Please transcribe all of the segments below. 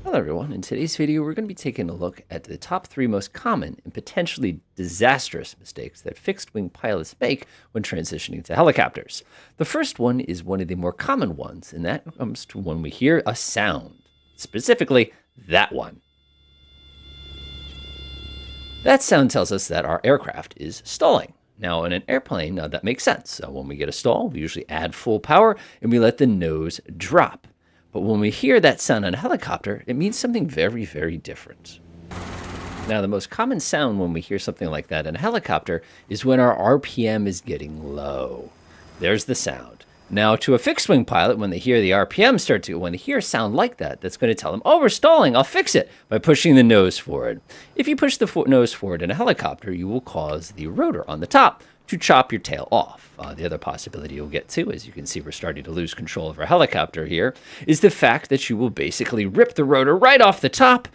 Hello everyone, in today's video we're going to be taking a look at the top 3 most common and potentially disastrous mistakes that fixed-wing pilots make when transitioning to helicopters. The first one is one of the more common ones, and that comes to when we hear a sound. Specifically, that one. That sound tells us that our aircraft is stalling. Now, in an airplane, that makes sense. When we get a stall, we usually add full power and we let the nose drop. But when we hear that sound on a helicopter, it means something very, very different. Now, the most common sound when we hear something like that in a helicopter is when our RPM is getting low. There's the sound. Now, to a fixed-wing pilot, when they hear the RPM start to, when they hear a sound like that, that's going to tell them, oh, we're stalling, I'll fix it, by pushing the nose forward. If you push the nose forward in a helicopter, you will cause the rotor on the top to chop your tail off. The other possibility you'll get to, as you can see we're starting to lose control of our helicopter here, is the fact that you will basically rip the rotor right off the top,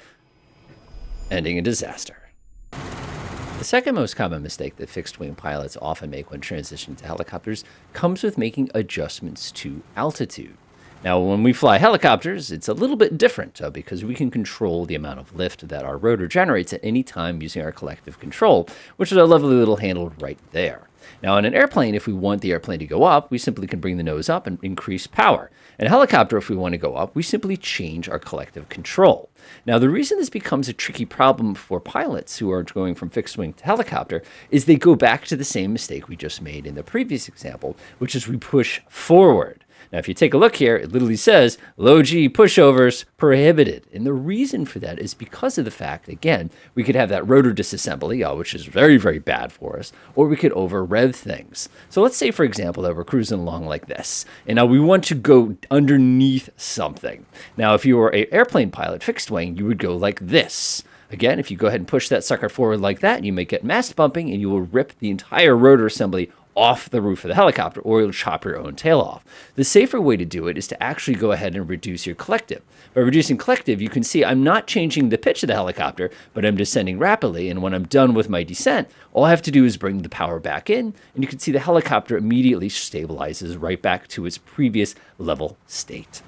ending in disaster. The second most common mistake that fixed-wing pilots often make when transitioning to helicopters comes with making adjustments to altitude. Now, when we fly helicopters, it's a little bit different because we can control the amount of lift that our rotor generates at any time using our collective control, which is a lovely little handle right there. Now, in an airplane, if we want the airplane to go up, we simply can bring the nose up and increase power. In a helicopter, if we want to go up, we simply change our collective control. Now, the reason this becomes a tricky problem for pilots who are going from fixed wing to helicopter is they go back to the same mistake we just made in the previous example, which is we push forward. Now, if you take a look here, it literally says low G pushovers prohibited. And the reason for that is because of the fact, again, we could have that rotor disassembly, which is very, very bad for us, or we could over-rev things. So let's say, for example, that we're cruising along like this, and now we want to go underneath something. Now, if you were an airplane pilot, fixed wing, you would go like this. Again, if you go ahead and push that sucker forward like that, you may get mast bumping, and you will rip the entire rotor assembly off the roof of the helicopter, or you'll chop your own tail off. The safer way to do it is to actually go ahead and reduce your collective. By reducing collective, you can see I'm not changing the pitch of the helicopter, but I'm descending rapidly, and when I'm done with my descent, all I have to do is bring the power back in, and you can see the helicopter immediately stabilizes right back to its previous level state.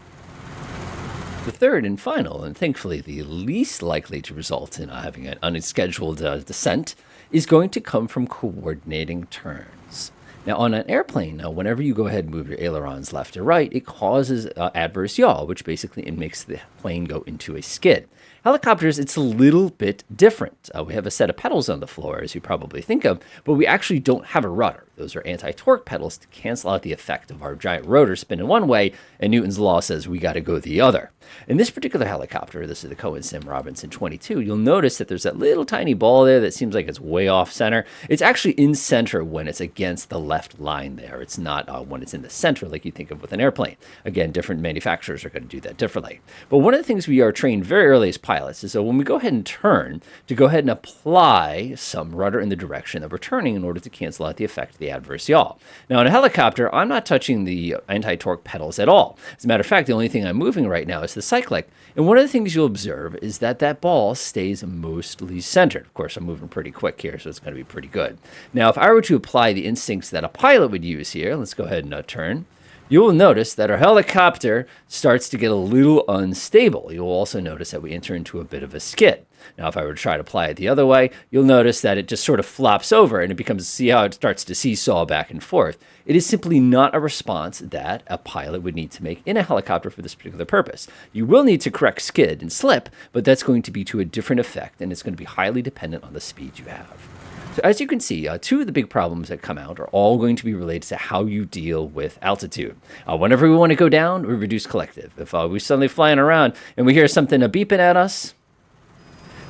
The third and final, and thankfully the least likely to result in having an unscheduled descent, is going to come from coordinating turns. Now, on an airplane, whenever you go ahead and move your ailerons left or right, it causes adverse yaw, which basically makes the plane go into a skid. Helicopters, it's a little bit different. We have a set of pedals on the floor, as you probably think of, but we actually don't have a rudder. Those are anti-torque pedals to cancel out the effect of our giant rotor spinning one way, and Newton's law says we got to go the other. In this particular helicopter, this is the Cohen Sim Robinson 22, you'll notice that there's that little tiny ball there that seems like it's way off center. It's actually in center when it's against the left line there. It's not when it's in the center like you think of with an airplane. Again, different manufacturers are going to do that differently. But one of the things we are trained very early as pilots is that when we go ahead and turn, to go ahead and apply some rudder in the direction that we're turning in order to cancel out the effect of the adverse yaw. Now, in a helicopter, I'm not touching the anti-torque pedals at all. As a matter of fact, the only thing I'm moving right now is the cyclic. And one of the things you'll observe is that that ball stays mostly centered. Of course, I'm moving pretty quick here, so it's going to be pretty good. Now, if I were to apply the instincts that a pilot would use here, let's go ahead and turn. You will notice that our helicopter starts to get a little unstable. You'll also notice that we enter into a bit of a skid. Now, if I were to try to apply it the other way, you'll notice that it just sort of flops over and it becomes, see how it starts to seesaw back and forth. It is simply not a response that a pilot would need to make in a helicopter for this particular purpose. You will need to correct skid and slip, but that's going to be to a different effect, and it's going to be highly dependent on the speed you have. So as you can see, two of the big problems that come out are all going to be related to how you deal with altitude. Whenever we want to go down, we reduce collective. If we're suddenly flying around and we hear something beeping at us,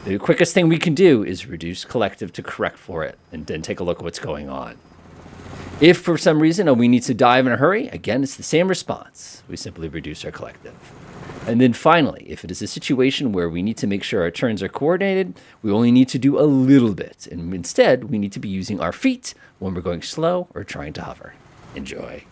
the quickest thing we can do is reduce collective to correct for it and then take a look at what's going on. If for some reason we need to dive in a hurry, again, it's the same response. We simply reduce our collective. And then finally, if it is a situation where we need to make sure our turns are coordinated, we only need to do a little bit. And instead, we need to be using our feet when we're going slow or trying to hover. Enjoy.